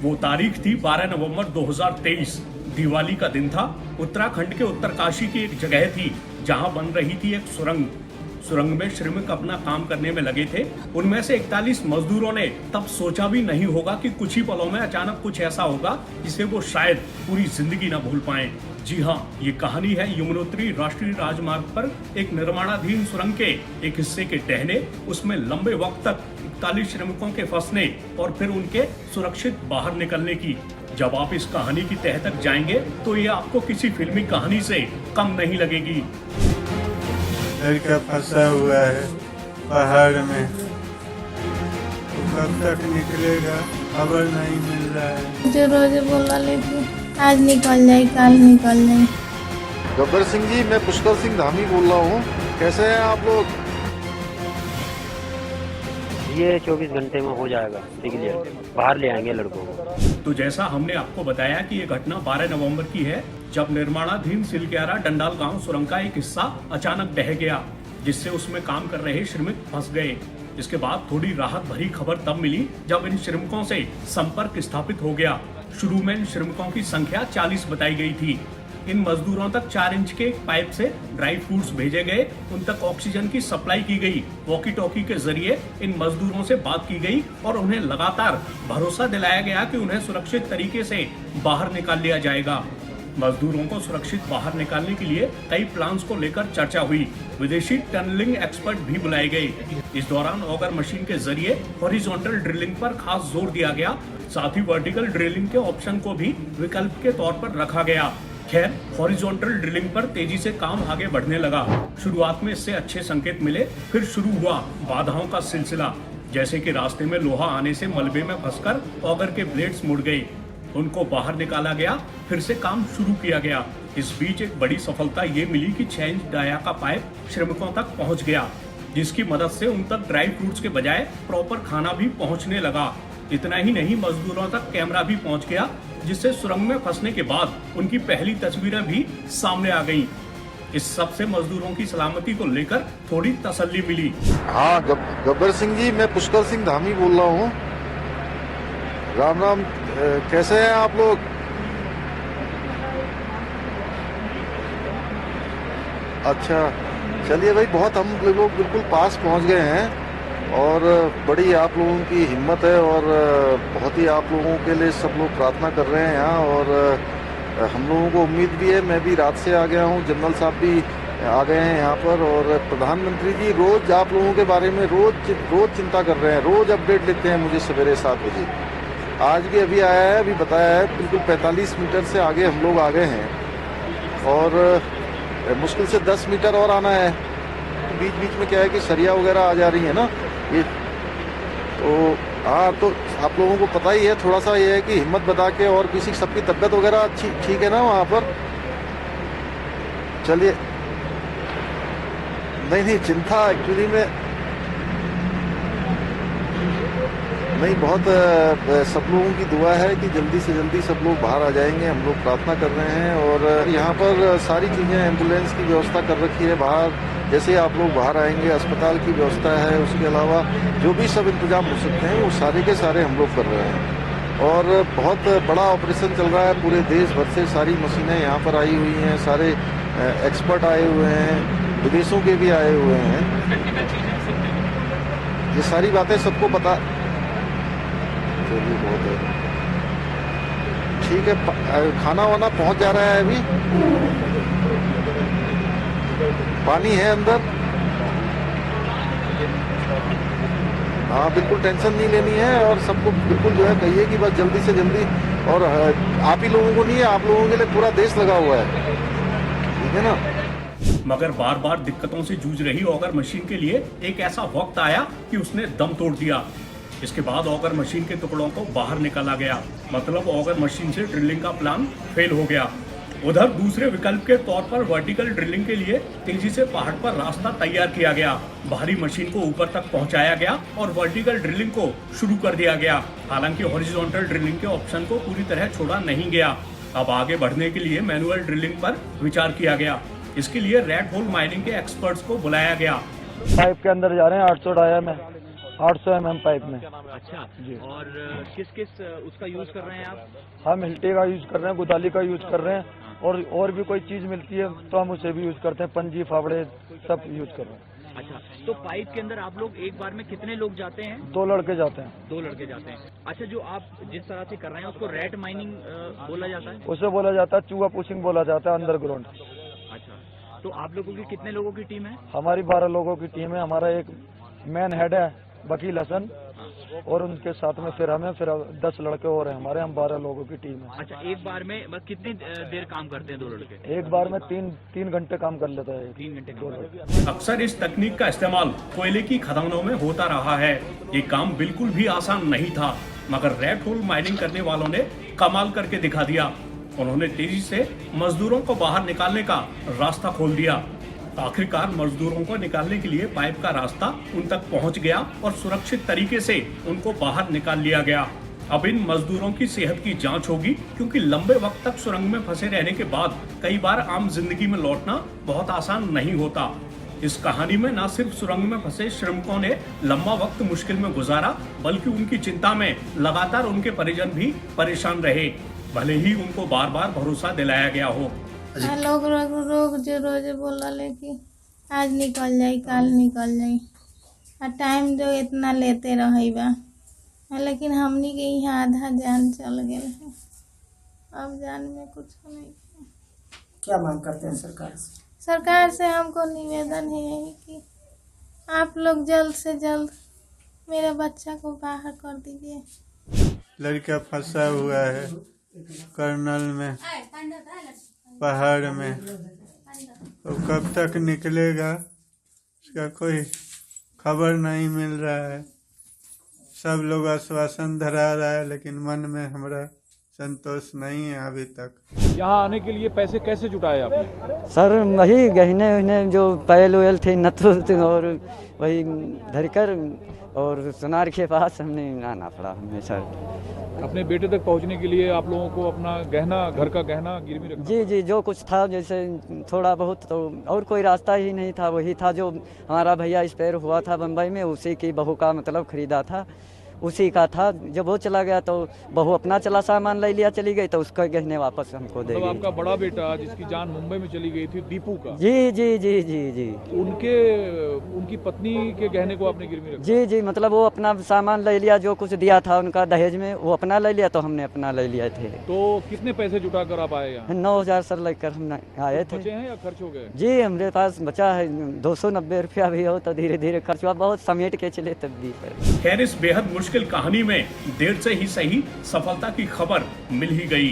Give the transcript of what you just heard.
वो तारीख थी 12 नवंबर 2023। दिवाली का दिन था। उत्तराखंड के उत्तरकाशी की एक जगह थी जहां बन रही थी एक सुरंग में श्रमिक अपना काम करने में लगे थे। उनमें से 41 मजदूरों ने तब सोचा भी नहीं होगा कि कुछ ही पलों में अचानक कुछ ऐसा होगा जिसे वो शायद पूरी जिंदगी न भूल पाएं। जी हाँ, ये कहानी है यमुनोत्री राष्ट्रीय राजमार्ग पर एक निर्माणाधीन सुरंग के एक हिस्से के ढहने, उसमें लंबे वक्त तक 41 श्रमिकों के फंसने और फिर उनके सुरक्षित बाहर निकलने की। जब आप इस कहानी की तह तक जाएंगे तो ये आपको किसी फिल्मी कहानी से कम नहीं लगेगी। लड़का फंसा हुआ है पहाड़ में, कब तक निकलेगा खबर नहीं मिल रहा है। जो रोज बोला लेती आज निकल जाए कल निकल जाए। गब्बर सिंह जी, मैं पुष्कर सिंह धामी बोल रहा हूँ। कैसे हैं आप लोग? ये 24 घंटे में हो जाएगा, क्लियर बाहर ले आएंगे लड़कों को। तो जैसा हमने आपको बताया कि ये घटना 12 नवंबर की है, जब निर्माणाधीन सिलक्यारा डंडाल गांव सुरंग का एक हिस्सा अचानक ढह गया, जिससे उसमें काम कर रहे श्रमिक फंस गए। इसके बाद थोड़ी राहत भरी खबर तब मिली जब इन श्रमिकों से संपर्क स्थापित हो गया। शुरू में इन श्रमिकों की संख्या 40 बताई गई थी। इन मजदूरों तक 4 इंच के पाइप से ड्राई फ्रूट्स भेजे गए, उन तक ऑक्सीजन की सप्लाई की गई। वॉकी टॉकी के जरिए इन मजदूरों से बात की गई और उन्हें लगातार भरोसा दिलाया गया कि उन्हें सुरक्षित तरीके से बाहर निकाल लिया जाएगा। मजदूरों को सुरक्षित बाहर निकालने के लिए कई प्लान्स को लेकर चर्चा हुई। विदेशी टनलिंग एक्सपर्ट भी बुलाए गए। इस दौरान ऑगर मशीन के जरिए हॉरिजॉन्टल ड्रिलिंग पर खास जोर दिया गया। साथ ही वर्टिकल ड्रिलिंग के ऑप्शन को भी विकल्प के तौर पर रखा गया। खैर, हॉरिजॉन्टल ड्रिलिंग पर तेजी से काम आगे बढ़ने लगा। शुरुआत में इससे अच्छे संकेत मिले, फिर शुरू हुआ बाधाओं का सिलसिला। जैसे कि रास्ते में लोहा आने से मलबे में फंसकर ऑगर के ब्लेड्स मुड़ गए, उनको बाहर निकाला गया, फिर से काम शुरू किया गया। इस बीच एक बड़ी सफलता ये मिली कि 6 इंच डाया का पाइप श्रमिकों तक पहुंच गया, जिसकी मदद से उन तक ड्राई फ्रूट्स के बजाय प्रॉपर खाना भी पहुंचने लगा। इतना ही नहीं, मजदूरों तक कैमरा भी पहुंच गया, जिससे सुरंग में फंसने के बाद उनकी पहली तस्वीरें भी सामने आ गईं। इस सब से मजदूरों की सलामती को लेकर थोड़ी तसल्ली मिली। हाँ, गब्बर सिंह जी, मैं पुष्कर सिंह धामी बोल रहा हूँ। राम राम। कैसे हैं आप लोग? अच्छा, चलिए भाई, बहुत हम लोग बिल्कुल पास पहुंच गए हैं और बड़ी आप लोगों की हिम्मत है और बहुत ही आप लोगों के लिए सब लोग प्रार्थना कर रहे हैं यहाँ। और हम लोगों को उम्मीद भी है, मैं भी रात से आ गया हूँ, जनरल साहब भी आ गए हैं यहाँ पर, और प्रधानमंत्री जी रोज आप लोगों के बारे में रोज चिंता कर रहे हैं, रोज अपडेट लेते हैं मुझे सवेरे 7 बजे। आज भी अभी आया है, अभी बताया है, बिल्कुल 45 मीटर से आगे हम लोग आ गए हैं और मुश्किल से 10 मीटर और आना है। बीच बीच में क्या है कि सरिया वगैरह आ जा रही है ना ये, तो हाँ, तो आप लोगों को पता ही है। थोड़ा सा ये है कि हिम्मत बता के, और किसी सबकी तबीयत वगैरह अच्छी ठीक है ना वहाँ पर? चलिए, नहीं चिंता एक्चुअली में नहीं, बहुत सब लोगों की दुआ है कि जल्दी से जल्दी सब लोग बाहर आ जाएंगे। हम लोग प्रार्थना कर रहे हैं और यहाँ पर सारी चीज़ें, एम्बुलेंस की व्यवस्था कर रखी है बाहर। जैसे आप लोग बाहर आएंगे, अस्पताल की व्यवस्था है, उसके अलावा जो भी सब इंतजाम हो सकते हैं वो सारे के सारे हम लोग कर रहे हैं। और बहुत बड़ा ऑपरेशन चल रहा है, पूरे देश भर से सारी मशीनें यहाँ पर आई हुई हैं, सारे एक्सपर्ट आए हुए हैं, विदेशों के भी आए हुए हैं। ये सारी बातें सबको पता, चलिए बहुत है, ठीक है। खाना वाना पहुंच जा रहा है, अभी पानी है अंदर। हाँ, बिल्कुल टेंशन नहीं लेनी है और सबको बिल्कुल जो है कहिए कि बस जल्दी से जल्दी, और आप ही लोगों को नहीं है, आप लोगों के लिए पूरा देश लगा हुआ है, ठीक है ना। मगर बार बार दिक्कतों से जूझ रही ऑगर मशीन के लिए एक ऐसा वक्त आया कि उसने दम तोड़ दिया। इसके बाद ऑगर मशीन के टुकड़ों को बाहर निकाला गया, मतलब ऑगर मशीन से ड्रिलिंग का प्लान फेल हो गया। उधर दूसरे विकल्प के तौर पर वर्टिकल ड्रिलिंग के लिए तेजी से पहाड़ पर रास्ता तैयार किया गया। भारी मशीन को ऊपर तक पहुंचाया गया और वर्टिकल ड्रिलिंग को शुरू कर दिया गया। हालांकि हॉरिजॉन्टल ड्रिलिंग के ऑप्शन को पूरी तरह छोड़ा नहीं गया। अब आगे बढ़ने के लिए मैनुअल ड्रिलिंग पर विचार किया गया। इसके लिए रेड होल माइनिंग के एक्सपर्ट्स को बुलाया गया। पाइप के अंदर जा रहे हैं 800 डाया में, 800 mm पाइप में। अच्छा जी। और किस किस उसका यूज कर रहे हैं आप? हम हिल्टे का यूज कर रहे हैं, गुदाली का यूज कर रहे हैं, और भी कोई चीज मिलती है तो हम उसे भी यूज करते हैं, पंजी फावड़े सब यूज कर रहे हैं। अच्छा, तो पाइप के अंदर आप लोग एक बार में कितने लोग जाते हैं? 2 लड़के जाते हैं। 2 लड़के जाते हैं। अच्छा, जो आप जिस तरह से कर रहे हैं उसको रेट माइनिंग बोला जाता है? उसे बोला जाता है चूहा पुशिंग बोला जाता है, अंडरग्राउंड। अच्छा, तो आप लोगों की कितने लोगों की टीम है? हमारी 12 लोगों की टीम है। हमारा एक मैन हेड है वकील हसन, और उनके साथ में फिर 10 लड़के और हैं हमारे, हम 12 लोगों की टीम है। अच्छा, एक बार में बस कितनी देर काम करते हैं 2 लड़के? एक बार में 3 घंटे काम कर लेता है। 3 घंटे दो काम लड़के। अक्सर इस तकनीक का इस्तेमाल कोयले की खदानों में होता रहा है। ये काम बिल्कुल भी आसान नहीं था, मगर रेड होल माइनिंग करने वालों ने कमाल करके दिखा दिया। उन्होंने तेजी से मजदूरों को बाहर निकालने का रास्ता खोल दिया। आखिरकार मजदूरों को निकालने के लिए पाइप का रास्ता उन तक पहुंच गया और सुरक्षित तरीके से उनको बाहर निकाल लिया गया। अब इन मजदूरों की सेहत की जांच होगी, क्योंकि लंबे वक्त तक सुरंग में फंसे रहने के बाद कई बार आम जिंदगी में लौटना बहुत आसान नहीं होता। इस कहानी में न सिर्फ सुरंग में फंसे श्रमिकों ने लंबा वक्त मुश्किल में गुजारा, बल्कि उनकी चिंता में लगातार उनके परिजन भी परेशान रहे, भले ही उनको बार बार भरोसा दिलाया गया हो। लोग रोज रोज बोला कि आज निकल जाई, कल निकल जाई, और टाइम जो इतना लेते रही बा, लेकिन हमनी के यहाँ आधा जान चल गए है। अब जान में कुछ नहीं। क्या मांग करते हैं सरकार से? सरकार से हमको निवेदन है यही कि आप लोग जल्द से जल्द मेरे बच्चा को बाहर कर दीजिए। लड़का फंसा हुआ है कर्नल में, पहाड़ में, तो कब तक निकलेगा इसका कोई खबर नहीं मिल रहा है। सब लोग आश्वासन धरा रहा है, लेकिन मन में हमारा संतोष नहीं है अभी तक। यहाँ आने के लिए पैसे कैसे जुटाए आपने? सर वही गहने वहने जो पैल वैल थे नथुत, और वही धरकर और सोनार के पास हमने आना पड़ा हमें सर। अपने बेटे तक पहुँचने के लिए आप लोगों को अपना गहना, घर का गहना गिरवी रखना? जी जी, जो कुछ था जैसे थोड़ा बहुत, तो और कोई रास्ता ही नहीं था। वही था जो हमारा भैया एक्सपायर हुआ था बम्बई में, उसी की बहू का मतलब खरीदा था, उसी का था। जब वो चला गया तो बहू अपना चला सामान ले लिया, चली गई, तो उसका गहने वापस हमको दे तो गई। आपका बड़ा बेटा जिसकी जान मुंबई में चली गई थी, दीपू का? जी जी जी जी जी। उनकी पत्नी के गहने को आपने गिरवी रखा? जी जी, मतलब वो अपना सामान ले लिया, जो कुछ दिया था उनका दहेज में, वो अपना ले लिया, तो हमने अपना ले लिया थे। तो कितने पैसे जुटा कर आप आए यहाँ? 9,000 सर लेकर हम आए थे। बचे हैं या खर्च हो गए? जी, हमारे पास बचा है 290 रुपया भी हो, तो धीरे धीरे खर्च हुआ, बहुत समेट के चले तब भी। खैर, इस बेहद मुश्किल कहानी में देर से ही सही सफलता की खबर मिल ही गई।